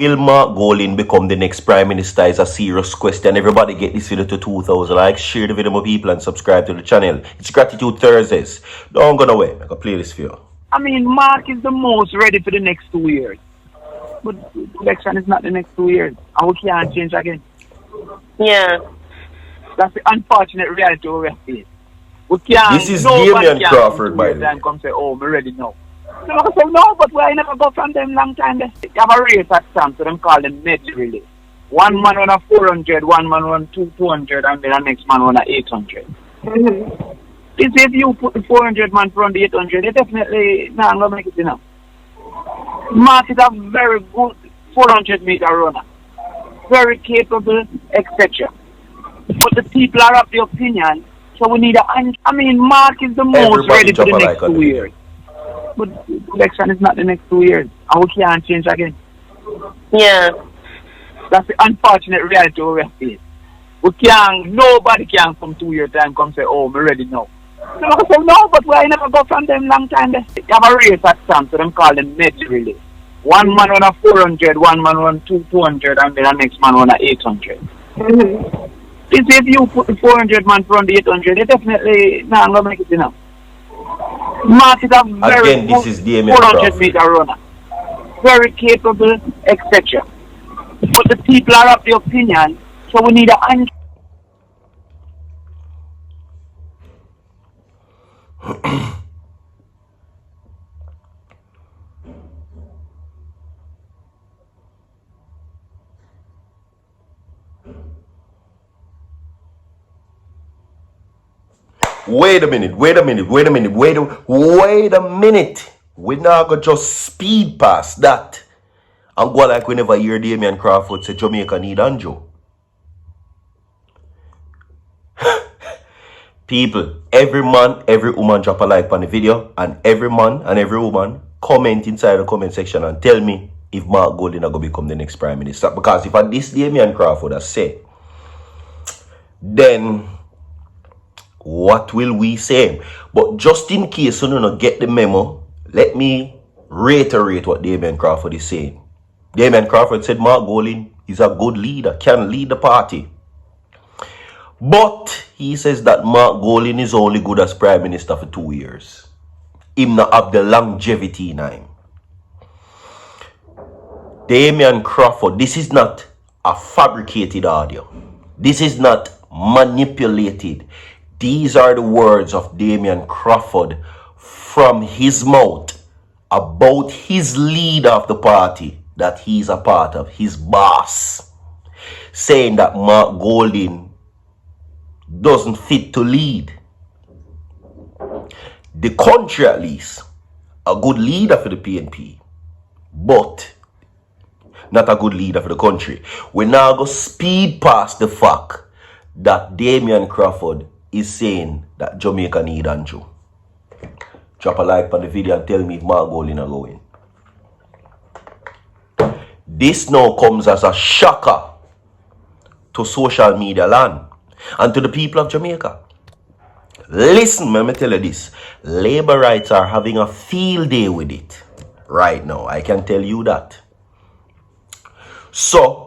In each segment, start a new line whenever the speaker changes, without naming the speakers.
Will Mark Golding become the next Prime Minister is a serious question. Everybody get this video to 2,000 likes, share the video with people and subscribe to the channel. It's Gratitude Thursdays. Don't go away. I can play this for you.
I mean, Mark is the most ready for the next 2 years. But the election is not the next 2 years. And we can't change again.
Yeah.
That's the unfortunate reality we have faced. We can't.
This is Damian Crawford, by the way.
Come say, oh, we're ready now. So I say, no, but we never go from them long time. They have a race at some, so them call them medley relay. One man on a 400, one man on 200, and then the next man on a 800.
Mm-hmm.
If you put the 400 man from the 800, they definitely not going to make it enough. Mark is a very good 400-meter runner. Very capable, etc. But the people are of the opinion, so we need I mean, Mark is the most ready for the next 2 years. But the election is not the next 2 years. And we can't change again.
Yeah.
That's the unfortunate reality we have faced. We can't, nobody can come 2 years time come say, oh, we're ready now. So I say, no, but we never go from them long time. They have a race at some, so them call them medley relay. One man on a 400, one man on 200, and then the next man on a 800.
Mm-hmm.
If you put the 400 man from the 800, they definitely not going to make it enough. Mark is a very good 400-meter runner. Very capable, etc. But the people are of the opinion, so we need
Wait a minute. We're not going to just speed past that and go like we never hear Damian Crawford say Jamaica need Anjo. People, every man, every woman drop a like on the video, and every man and every woman comment inside the comment section and tell me if Mark Golding are going to become the next Prime Minister. Because if this Damian Crawford has said, then what will we say? But just in case you don't get the memo, let me reiterate what Damian Crawford is saying. Damian Crawford said Mark Golding is a good leader, can lead the party. But he says that Mark Golding is only good as Prime Minister for 2 years. Him not have the longevity in him. Damian Crawford, this is not a fabricated audio. This is not manipulated. These are the words of Damian Crawford from his mouth about his leader of the party that he's a part of, his boss, saying that Mark Golding doesn't fit to lead the country, at least a good leader for the PNP, but not a good leader for the country. We now go speed past the fact that Damian Crawford is saying that Jamaica need Anjo. Drop a like on the video and tell me if Mark Golding are going. This now comes as a shocker to social media land and to the people of Jamaica. Listen, let me tell you this. Labour rights are having a field day with it right now. I can tell you that. So,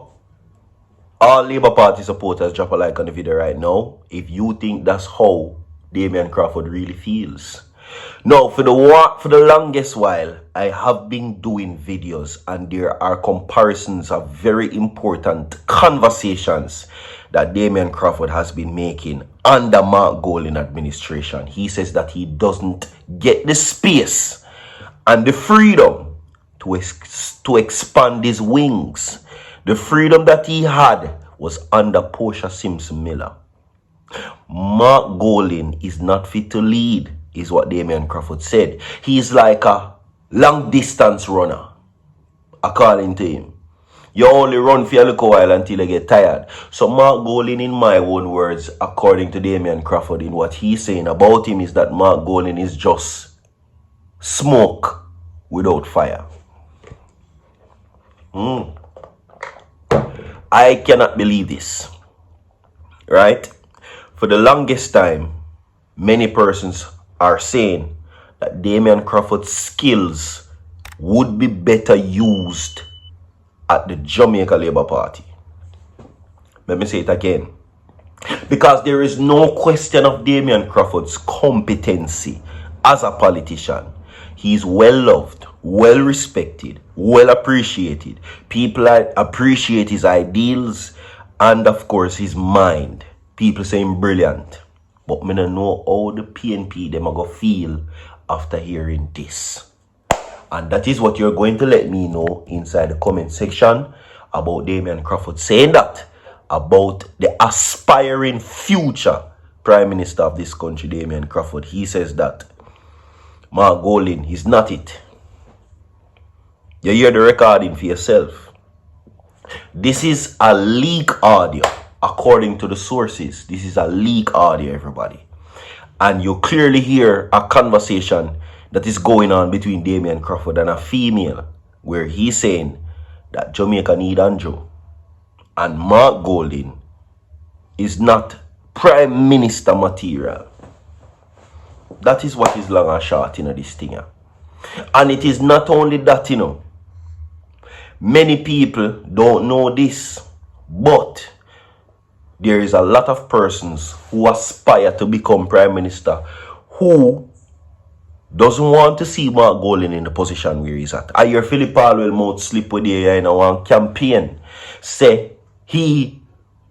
all Labour Party supporters, drop a like on the video right now if you think that's how Damian Crawford really feels. Now, for the longest while, I have been doing videos and there are comparisons of very important conversations that Damian Crawford has been making under Mark Golding administration. He says that he doesn't get the space and the freedom to expand his wings. The freedom that he had was under Portia Simpson Miller. Mark Golding is not fit to lead, is what Damian Crawford said. He is like a long distance runner, according to him. You only run for a little while until you get tired. So Mark Golding, in my own words, according to Damian Crawford, in what he's saying about him, is that Mark Golding is just smoke without fire. I cannot believe this. Right? For the longest time, many persons are saying that Damian Crawford's skills would be better used at the Jamaica Labour Party. Let me say it again. Because there is no question of Damian Crawford's competency as a politician. He's well loved, well respected, well appreciated. People appreciate his ideals and of course his mind. People say him brilliant. But me don't know how the PNP them are going to feel after hearing this. And that is what you're going to let me know inside the comment section about Damian Crawford saying that about the aspiring future Prime Minister of this country, Damian Crawford. He says that Mark Golding is not it. You hear the recording for yourself. This is a leak audio. According to the sources, this is a leak audio, everybody. And you clearly hear a conversation that is going on between Damian Crawford and a female, where he's saying that Jamaica need Andrew. And Mark Golding is not Prime Minister material. That is what is long and short in this thing. And it is not only that, you know. Many people don't know this, but there is a lot of persons who aspire to become Prime Minister who doesn't want to see Mark Golding in the position where he's at. I hear Philip Palwell mouth slip with the in one campaign say he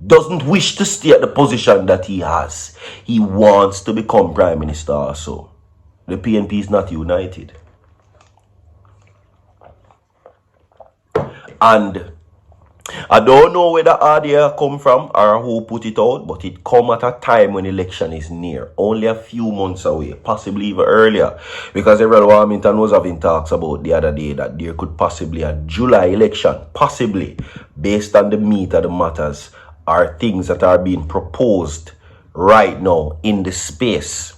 doesn't wish to stay at the position that he has. He wants to become Prime Minister also. The PNP is not united. And I don't know where the idea come from or who put it out, but it come at a time when election is near. Only a few months away, possibly even earlier. Because Errol Warmington was having talks about the other day that there could possibly a July election, possibly, based on the meat of the matters, are things that are being proposed right now in the space.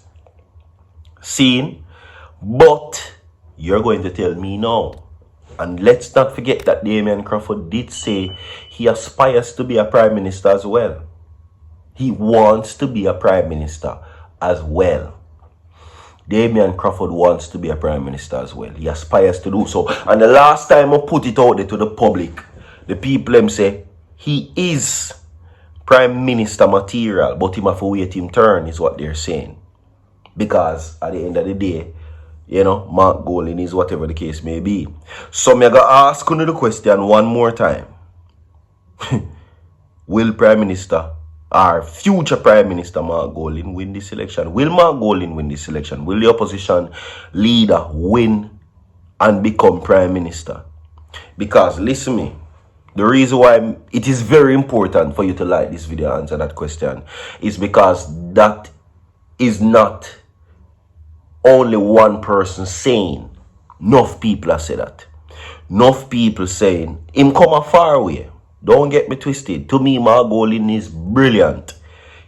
Seen? But you're going to tell me no. And let's not forget that Damian Crawford did say he aspires to be a Prime Minister as well. He wants to be a Prime Minister as well. Damian Crawford wants to be a Prime Minister as well. He aspires to do so. And the last time I put it out there to the public, the people them say he is Prime Minister material, but him have to wait him turn is what they're saying. Because at the end of the day, you know, Mark Golding is whatever the case may be. So I'm going to ask you the question one more time. Will Prime Minister, our future Prime Minister Mark Golding win this election? Will Mark Golding win this election? Will the opposition leader win and become Prime Minister? Because listen to me. The reason why it is very important for you to like this video and answer that question is because that is not only one person saying. Enough people have said that. Enough people saying him come a far way. Don't get me twisted. To me, Mark Golding is brilliant.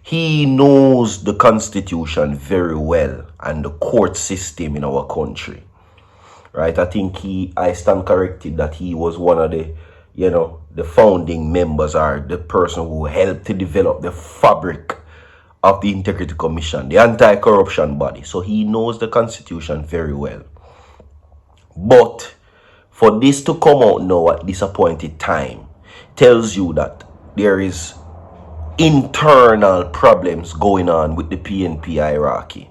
He knows the constitution very well and the court system in our country. Right? I think I stand corrected that he was one of the, you know, the founding members or the person who helped to develop the fabric of the Integrity Commission, the anti-corruption body. So he knows the constitution very well. But for this to come out now at this appointed time tells you that there is internal problems going on with the PNP hierarchy.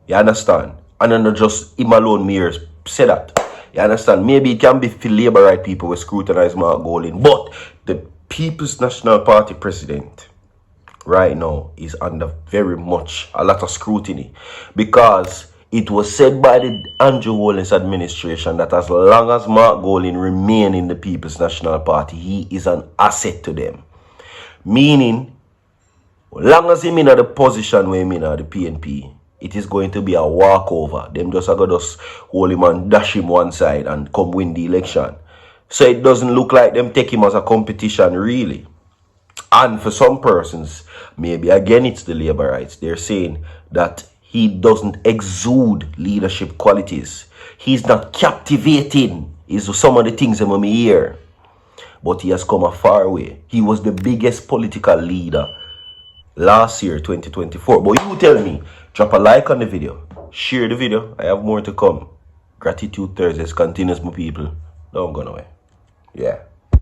You understand? And then not just him alone mirrors say that. You understand? Maybe it can be for labor right people who scrutinize Mark Golding, but the People's National Party president right now is under very much a lot of scrutiny, because it was said by the Andrew Holness administration that as long as Mark Golding remain in the People's National Party, he is an asset to them. Meaning, as long as him in the position where him in the PNP, it is going to be a walkover. Them just are going to just hold him and dash him one side and come win the election. So it doesn't look like them take him as a competition really. And for some persons, maybe again it's the labor rights, they're saying that he doesn't exude leadership qualities. He's not captivating, is some of the things I'm going to hear. But he has come a far way. He was the biggest political leader last year, 2024. But you tell me, drop a like on the video, share the video. I have more to come. Gratitude Thursdays continues, my people. Don't go away. Yeah.